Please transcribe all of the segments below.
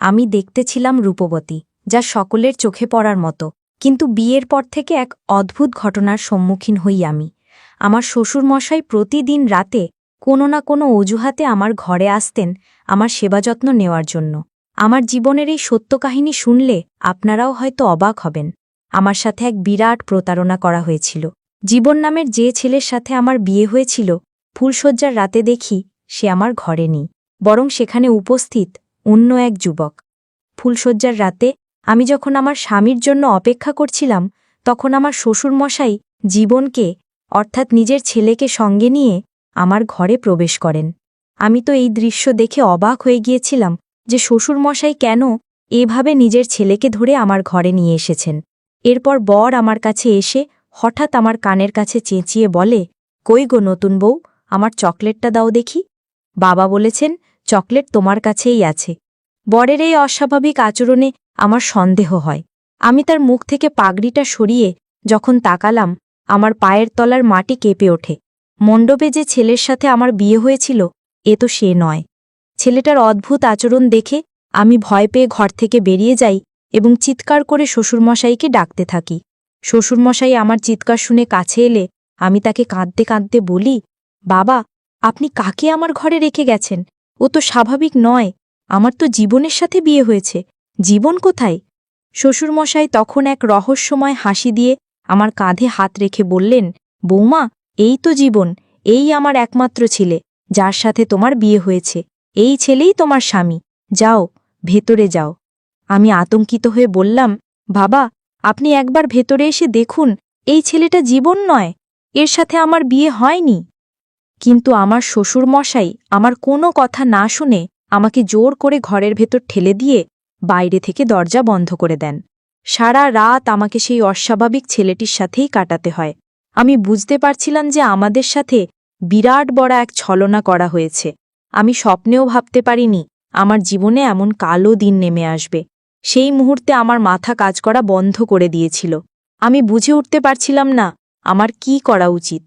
আমি দেখতে ছিলাম রূপবতী, যা সকলের চোখে পড়ার মতো। কিন্তু বিয়ের পর থেকে এক অদ্ভুত ঘটনার সম্মুখীন হই আমি। আমার শ্বশুরমশাই প্রতিদিন রাতে কোনো না কোনো অজুহাতে আমার ঘরে আসতেন আমার সেবাযত্ন নেওয়ার জন্য। আমার জীবনের এই সত্য কাহিনী শুনলে আপনারাও হয়তো অবাক হবেন। আমার সাথে এক বিরাট প্রতারণা করা হয়েছিল। জীবন নামের যে ছেলের সাথে আমার বিয়ে হয়েছিল, ফুলশয্যার রাতে দেখি সে আমার ঘরে নেই, বরং সেখানে উপস্থিত অন্য এক যুবক। ফুলশয্যার রাতে আমি যখন আমার স্বামীর জন্য অপেক্ষা করছিলাম, তখন আমার শ্বশুরমশাই জীবনকে অর্থাৎ নিজের ছেলেকে সঙ্গে নিয়ে আমার ঘরে প্রবেশ করেন। আমি তো এই দৃশ্য দেখে অবাক হয়ে গিয়েছিলাম যে শ্বশুরমশাই কেন এভাবে নিজের ছেলেকে ধরে আমার ঘরে নিয়ে এসেছেন। এরপর বর আমার কাছে এসে হঠাৎ আমার কানের কাছে চেঁচিয়ে বলে, কই গো নতুন বউ, আমার চকলেটটা দাও দেখি। বাবা বলেছেন চকলেট তোমার কাছেই আছে। বরের এই অস্বাভাবিক আচরণে আমার সন্দেহ হয়। আমি তার মুখ থেকে পাগড়িটা সরিয়ে যখন তাকালাম, আমার পায়ের তলার মাটি কেঁপে ওঠে। মণ্ডপে যে ছেলের সাথে আমার বিয়ে হয়েছিল, এ তো সে নয়। ছেলেটার অদ্ভুত আচরণ দেখে আমি ভয় পেয়ে ঘর থেকে বেরিয়ে যাই এবং চিৎকার করে শ্বশুরমশাইকে ডাকতে থাকি। শ্বশুরমশাই আমার চিৎকার শুনে কাছে এলে আমি তাকে কাঁদতে কাঁদতে বলি, বাবা, আপনি কাকে আমার ঘরে রেখে গেছেন? ও তো স্বাভাবিক নয়। আমার তো জীবনের সাথে বিয়ে হয়েছে। জীবন কোথায়? শ্বশুরমশাই তখন এক রহস্যময় হাসি দিয়ে আমার কাঁধে হাত রেখে বললেন, বৌমা, এই তো জীবন, এই আমার একমাত্র ছেলে, যার সাথে তোমার বিয়ে হয়েছে। এই ছেলেই তোমার স্বামী। যাও, ভেতরে যাও। আমি আতঙ্কিত হয়ে বললাম, বাবা, আপনি একবার ভেতরে এসে দেখুন, এই ছেলেটা জীবন নয়, এর সাথে আমার বিয়ে হয়নি। কিন্তু আমার শ্বশুরমশাই আমার কোনো কথা না শুনে আমাকে জোর করে ঘরের ভেতর ঠেলে দিয়ে বাইরে থেকে দরজা বন্ধ করে দেন। সারা রাত আমাকে সেই অস্বাভাবিক ছেলেটির সাথেই কাটাতে হয়। আমি বুঝতে পারছিলাম যে আমাদের সাথে বিরাট বড় এক ছলনা করা হয়েছে। আমি স্বপ্নেও ভাবতে পারিনি আমার জীবনে এমন কালো দিন নেমে আসবে। সেই মুহূর্তে আমার মাথা কাজ করা বন্ধ করে দিয়েছিল। আমি বুঝে উঠতে পারছিলাম না আমার কি করা উচিত।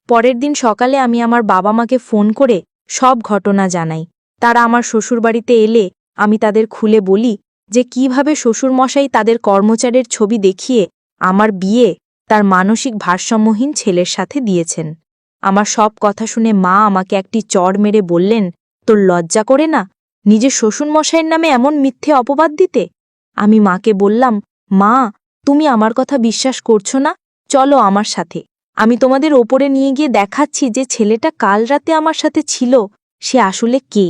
পরের দিন সকালে আমি আমার বাবা মাকে ফোন করে সব ঘটনা জানাই। তারা আমার শ্বশুরবাড়িতে এলে আমি তাদের খুলে বলি যে কিভাবে শ্বশুরমশাই তাদের কর্মচারীর ছবি দেখিয়ে আমার বিয়ে তার মানসিক ভারসাম্যহীন ছেলের সাথে দিয়েছেন। আমার সব কথা শুনে মা আমাকে একটি চড় মেরে বললেন, তোর লজ্জা করে না নিজের শ্বশুরমশাইয়ের নামে এমন মিথ্যে অপবাদ দিতে? আমি মাকে বললাম, মা, তুমি আমার কথা বিশ্বাস করছো না? চলো আমার সাথে, আমি তোমাদের ওপরে নিয়ে গিয়ে দেখাচ্ছি যে ছেলেটা কাল রাতে আমার সাথে ছিল সে আসলে কে।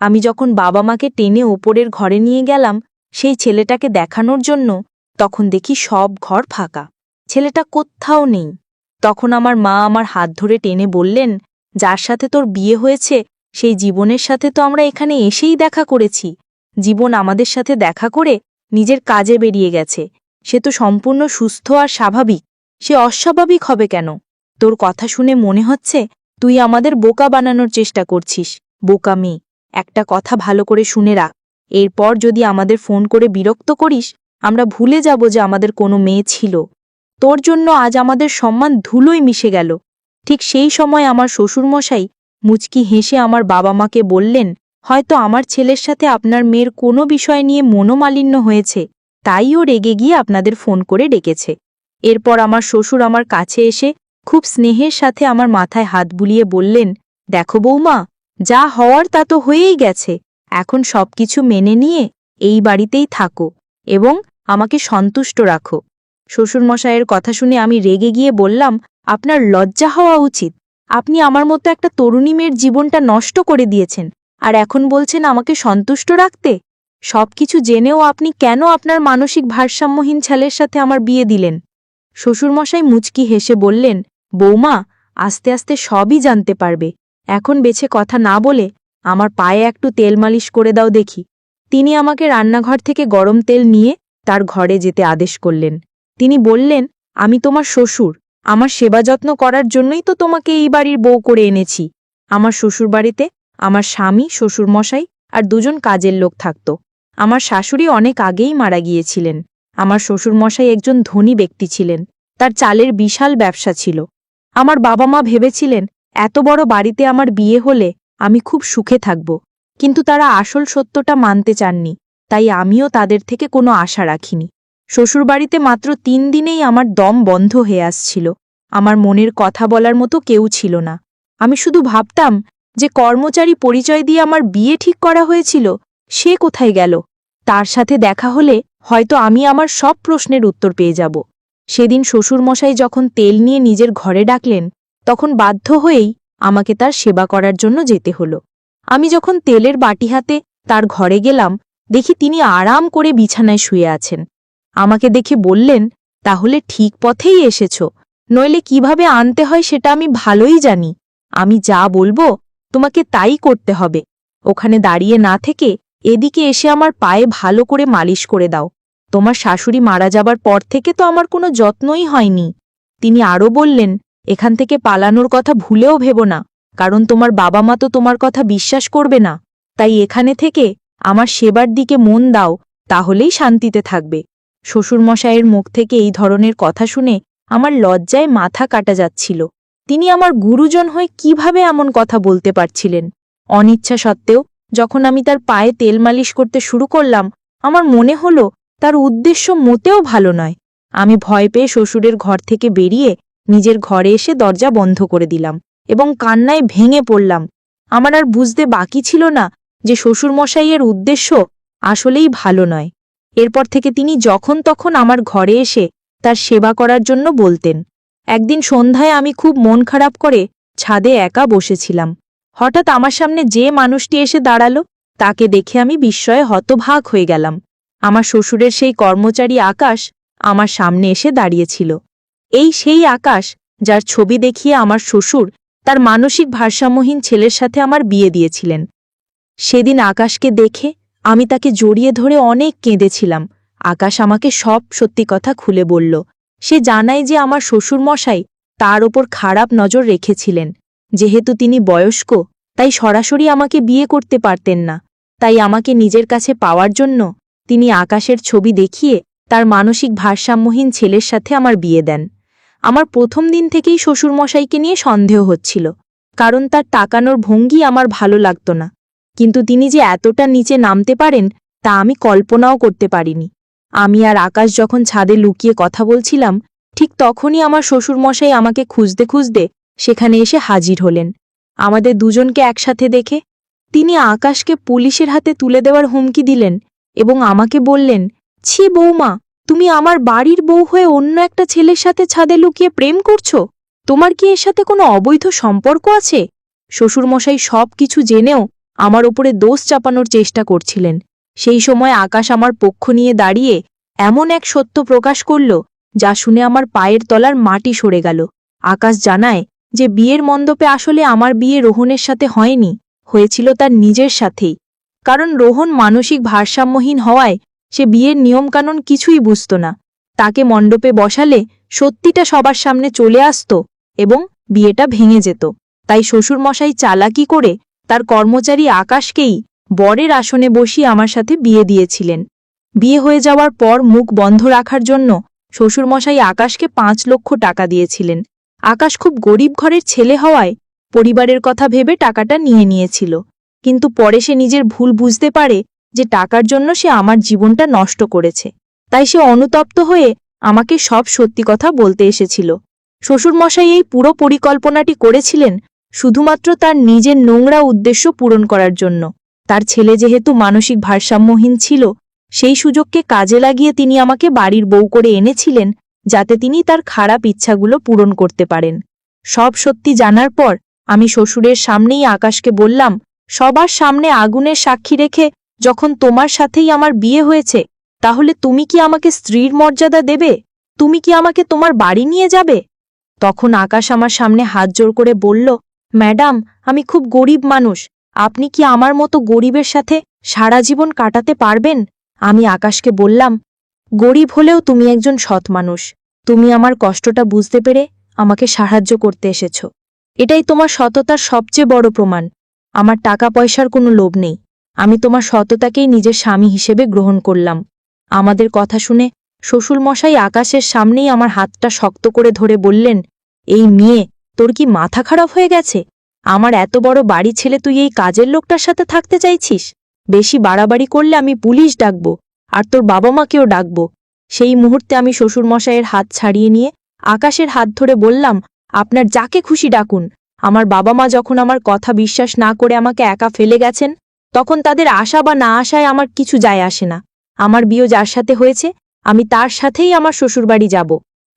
আমি যখন বাবা মাকে টেনে ওপরের ঘরে নিয়ে গেলাম সেই ছেলেটাকে দেখানোর জন্য, তখন দেখি সব ঘর ফাঁকা, ছেলেটা কোত্থাও নেই। তখন আমার মা আমার হাত ধরে টেনে বললেন, যার সাথে তোর বিয়ে হয়েছে সেই জীবনের সাথে তো আমরা এখানে এসেই দেখা করেছি। জীবন আমাদের সাথে দেখা করে নিজের কাজে বেরিয়ে গেছে। সে তো সম্পূর্ণ সুস্থ আর স্বাভাবিক। সে অস্বাভাবিক হবে কেন? তোর কথা শুনে মনে হচ্ছে তুই আমাদের বোকা বানানোর চেষ্টা করছিস। বোকা মেয়ে, একটা কথা ভালো করে শুনে রাখ, এরপর যদি আমাদের ফোন করে বিরক্ত করিস, আমরা ভুলে যাব যে আমাদের কোনো মেয়ে ছিল। তোর জন্য আজ আমাদের সম্মান ধুলোয় মিশে গেল। ঠিক সেই সময় আমার শ্বশুরমশাই মুচকি হেসে আমার বাবা মাকে বললেন, হয়তো আমার ছেলের সাথে আপনার মেয়ের কোনো বিষয় নিয়ে মনোমালিন্য হয়েছে, তাই ও রেগে গিয়ে আপনাদের ফোন করে ডেকেছে। এরপর আমার শ্বশুর আমার কাছে এসে খুব স্নেহের সাথে আমার মাথায় হাত বুলিয়ে বললেন, দেখো বৌমা, যা হওয়ার তা তো হয়েই গেছে। এখন সবকিছু মেনে নিয়ে এই বাড়িতেই থাকো এবং আমাকে সন্তুষ্ট রাখো। শ্বশুরমশাইয়ের কথা শুনে আমি রেগে গিয়ে বললাম, আপনার লজ্জা হওয়া উচিত। আপনি আমার মতো একটা তরুণী মেয়ের জীবনটা নষ্ট করে দিয়েছেন, আর এখন বলছেন আমাকে সন্তুষ্ট রাখতে। সবকিছু জেনেও আপনি কেন আপনার মানসিক ভারসাম্যহীন ছেলের সাথে আমার বিয়ে দিলেন? শ্বশুরমশাই মুচকি হেসে বললেন, বৌমা, আস্তে আস্তে সবই জানতে পারবে। এখন বেছে কথা না বলে আমার পায়ে একটু তেল মালিশ করে দাও দেখি। তিনি আমাকে রান্নাঘর থেকে গরম তেল নিয়ে তার ঘরে যেতে আদেশ করলেন। তিনি বললেন, আমি তোমার শ্বশুর, আমার সেবা যত্ন করার জন্যই তো তোমাকে এই বাড়ির বউ করে এনেছি। আমার শ্বশুরবাড়িতে আমার স্বামী, শ্বশুরমশাই আর দুজন কাজের লোক থাকত। আমার শাশুড়ি অনেক আগেই মারা গিয়েছিলেন। আমার শ্বশুরমশাই একজন ধনী ব্যক্তি ছিলেন, তার চালের বিশাল ব্যবসা ছিল। আমার বাবা মা ভেবেছিলেন এত বড় বাড়িতে আমার বিয়ে হলে আমি খুব সুখে থাকব, কিন্তু তারা আসল সত্যটা মানতে চাননি। তাই আমিও তাদের থেকে কোনো আশা রাখিনি। শ্বশুরবাড়িতে মাত্র 3 দিনেই আমার দম বন্ধ হয়ে আসছিল। আমার মনের কথা বলার মতো কেউ ছিল না। আমি শুধু ভাবতাম যে কর্মচারী পরিচয় দিয়ে আমার বিয়ে ঠিক করা হয়েছিল, সে কোথায় গেল? তার সাথে দেখা হলে হয়তো আমি আমার সব প্রশ্নের উত্তর পেয়ে যাব। সেদিন শ্বশুরমশাই যখন তেল নিয়ে নিজের ঘরে ডাকলেন, তখন বাধ্য হয়েই আমাকে তার সেবা করার জন্য যেতে হলো। আমি যখন তেলের বাটি হাতে তার ঘরে গেলাম, দেখি তিনি আরাম করে বিছানায় শুয়ে আছেন। আমাকে দেখে বললেন, তাহলে ঠিক পথেই এসেছ, নইলে কিভাবে আনতে হয় সেটা আমি ভালোই জানি। আমি যা বলবো তোমাকে তাই করতে হবে। ওখানে দাঁড়িয়ে না থেকে এদিকে এসে আমার পায়ে ভালো করে মালিশ করে দাও। তোমার শাশুড়ি মারা যাবার পর থেকে তো আমার কোনো যত্নই হয়নি। তিনি আরও বললেন, এখান থেকে পালানোর কথা ভুলেও ভেবো না, কারণ তোমার বাবা মা তো তোমার কথা বিশ্বাস করবে না। তাই এখানে থেকে আমার সেবার দিকে মন দাও, তাহলেই শান্তিতে থাকবে। শ্বশুরমশাইয়ের মুখ থেকে এই ধরনের কথা শুনে আমার লজ্জায় মাথা কাটা যাচ্ছিল। তিনি আমার গুরুজন হয়ে কিভাবে এমন কথা বলতে পারছিলেন? অনিচ্ছা সত্ত্বেও যখন আমি তার পায়ে তেল মালিশ করতে শুরু করলাম, আমার মনে হলো তার উদ্দেশ্য মোটেও ভালো নয়। আমি ভয় পেয়ে শ্বশুরের ঘর থেকে বেরিয়ে নিজের ঘরে এসে দরজা বন্ধ করে দিলাম এবং কান্নায় ভেঙে পড়লাম। আমার আর বুঝতে বাকি ছিল না যে শ্বশুরমশাইয়ের উদ্দেশ্য আসলেই ভালো নয়। এরপর থেকে তিনি যখন তখন আমার ঘরে এসে তার সেবা করার জন্য বলতেন। একদিন সন্ধ্যায় আমি খুব মন খারাপ করে ছাদে একা বসেছিলাম। হঠাৎ আমার সামনে যে মানুষটি এসে দাঁড়ালো, তাকে দেখে আমি বিস্ময়ে হতভাগ হয়ে গেলাম। আমার শ্বশুরের সেই কর্মচারী আকাশ আমার সামনে এসে দাঁড়িয়েছিল। এই সেই আকাশ যার ছবি দেখিয়ে আমার শ্বশুর তার মানসিক ভারসাম্যহীন ছেলের সাথে আমার বিয়ে দিয়েছিলেন। সেদিন আকাশকে দেখে আমি তাকে জড়িয়ে ধরে অনেক কেঁদেছিলাম। আকাশ আমাকে সব সত্যি কথা খুলে বলল। সে জানায় যে আমার শ্বশুরমশাই তার ওপর খারাপ নজর রেখেছিলেন। যেহেতু তিনি বয়স্ক, তাই সরাসরি আমাকে বিয়ে করতে পারতেন না। তাই আমাকে নিজের কাছে পাওয়ার জন্য তিনি আকাশের ছবি দেখিয়ে তার মানসিক ভারসাম্যহীন ছেলের সাথে আমার বিয়ে দেন। আমার প্রথম দিন থেকেই শ্বশুরমশাইকে নিয়ে সন্দেহ হচ্ছিল, কারণ তার তাকানোর ভঙ্গি আমার ভালো লাগত না। কিন্তু তিনি যে এতটা নিচে নামতে পারেন তা আমি কল্পনাও করতে পারিনি। আমি আর আকাশ যখন ছাদে লুকিয়ে কথা বলছিলাম, ঠিক তখনই আমার শ্বশুরমশাই আমাকে খুঁজতে খুঁজতে সেখানে এসে হাজির হলেন। আমাদের দুজনকে একসাথে দেখে তিনি আকাশকে পুলিশের হাতে তুলে দেওয়ার হুমকি দিলেন এবং আমাকে বললেন, ছি বৌমা, তুমি আমার বাড়ির বউ হয়ে অন্য একটা ছেলের সাথে ছাদে লুকিয়ে প্রেম করছো? তোমার কি এর সাথে কোনো অবৈধ সম্পর্ক আছে? শ্বশুরমশাই সব কিছু জেনেও আমার ওপরে দোষ চাপানোর চেষ্টা করছিলেন। সেই সময় আকাশ আমার পক্ষ নিয়ে দাঁড়িয়ে এমন এক সত্য প্রকাশ করল যা শুনে আমার পায়ের তলার মাটি সরে গেল। আকাশ জানায় যে বিয়ের মণ্ডপে আসলে আমার বিয়ে রোহনের সাথে হয়নি, হয়েছিল তার নিজের সাথেই। কারণ রোহন মানসিক ভারসাম্যহীন হওয়ায় সে বিয়ের নিয়মকানুন কিছুই বুঝত না। তাকে মণ্ডপে বসালে সত্যিটা সবার সামনে চলে আসত এবং বিয়েটা ভেঙে যেত। তাই শ্বশুরমশাই চালাকি করে তার কর্মচারী আকাশকেই বরের আসনে বসিয়ে আমার সাথে বিয়ে দিয়েছিলেন। বিয়ে হয়ে যাওয়ার পর মুখ বন্ধ রাখার জন্য শ্বশুরমশাই আকাশকে 5 লক্ষ টাকা দিয়েছিলেন। আকাশ খুব গরিব ঘরের ছেলে হওয়ায় পরিবারের কথা ভেবে টাকাটা নিয়েছিল। কিন্তু পরে সে নিজের ভুল বুঝতে পারে যে টাকার জন্য সে আমার জীবনটা নষ্ট করেছে। তাই সে অনুতপ্ত হয়ে আমাকে সব সত্যি কথা বলতে এসেছিল। শ্বশুরমশাই এই পুরো পরিকল্পনাটি করেছিলেন শুধুমাত্র তার নিজের নোংরা উদ্দেশ্য পূরণ করার জন্য। তার ছেলে যেহেতু মানসিক ভারসাম্যহীন ছিল, সেই সুযোগকে কাজে লাগিয়ে তিনি আমাকে বাড়ির বউ করে এনেছিলেন, যাতে তিনি তার খারাপ ইচ্ছাগুলো পূরণ করতে পারেন। সব সত্যি জানার পর আমি শ্বশুরের সামনেই আকাশকে বললাম, সবার সামনে আগুনের সাক্ষী রেখে যখন তোমার সাথেই আমার বিয়ে হয়েছে, তাহলে তুমি কি আমাকে স্ত্রীর মর্যাদা দেবে? তুমি কি আমাকে তোমার বাড়ি নিয়ে যাবে? তখন আকাশ আমার সামনে হাত জোড় করে বলল, ম্যাডাম, আমি খুব গরিব মানুষ, আপনি কি আমার মতো গরিবের সাথে সারা জীবন কাটাতে পারবেন? আমি আকাশকে বললাম, গরিব হলেও তুমি একজন সৎ মানুষ। তুমি আমার কষ্টটা বুঝতে পেরে আমাকে সাহায্য করতে এসেছ। এটাই তোমার সততার সবচেয়ে বড় প্রমাণ। আমার টাকা পয়সার কোনো লোভ নেই। আমি তোমার সততাকেই নিজের স্বামী হিসেবে গ্রহণ করলাম। আমাদের কথা শুনে শ্বশুরমশাই আকাশের সামনেই আমার হাতটা শক্ত করে ধরে বললেন, এই মেয়ে, তোর কি মাথা খারাপ হয়ে গেছে? আমার এত বড় বাড়ি ছেলে তুই এই কাজের লোকটার সাথে থাকতে চাইছিস? বেশি বাড়াবাড়ি করলে আমি পুলিশ ডাকব, আর তোর বাবা মাকেও ডাকব। সেই মুহূর্তে আমি শ্বশুরমশাইয়ের হাত ছাড়িয়ে নিয়ে আকাশের হাত ধরে বললাম, আপনার যাকে খুশি ডাকুন। আমার বাবা মা যখন আমার কথা বিশ্বাস না করে আমাকে একা ফেলে গেছেন, তখন তাদের আশা বা না আশায় আমার কিছু যায় আসে না। আমার বিয়ে যার সাথে হয়েছে, আমি তার সাথেই আমার শ্বশুরবাড়ি যাব।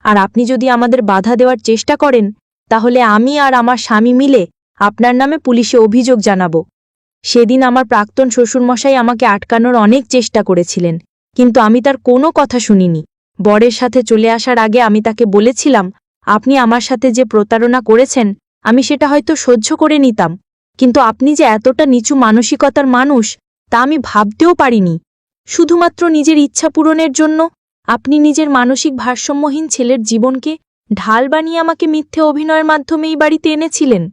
আর আপনি যদি আমাদের বাধা দেওয়ার চেষ্টা করেন, তাহলে আমি আর আমার স্বামী মিলে আপনার নামে পুলিশে অভিযোগ জানাব। সেদিন আমার প্রাক্তন শ্বশুরমশাই আমাকে আটকানোর অনেক চেষ্টা করেছিলেন, কিন্তু আমি তার কোনো কথা শুনিনি। বরের সাথে চলে আসার আগে আমি তাকে বলেছিলাম, আপনি আমার সাথে যে প্রতারণা করেছেন, আমি সেটা হয়তো সহ্য করে নিতাম, কিন্তু আপনি যে এতটা নিচু মানসিকতার মানুষ, তা আমি ভাবতেও পারিনি। শুধুমাত্র নিজের ইচ্ছা পূরণের জন্য আপনি নিজের মানসিক ভারসাম্যহীন ছেলের জীবনকে ঢাল বানিয়ে আমাকে মিথ্যে অভিনয়ের মাধ্যমে এই বাড়িতে এনেছিলেন।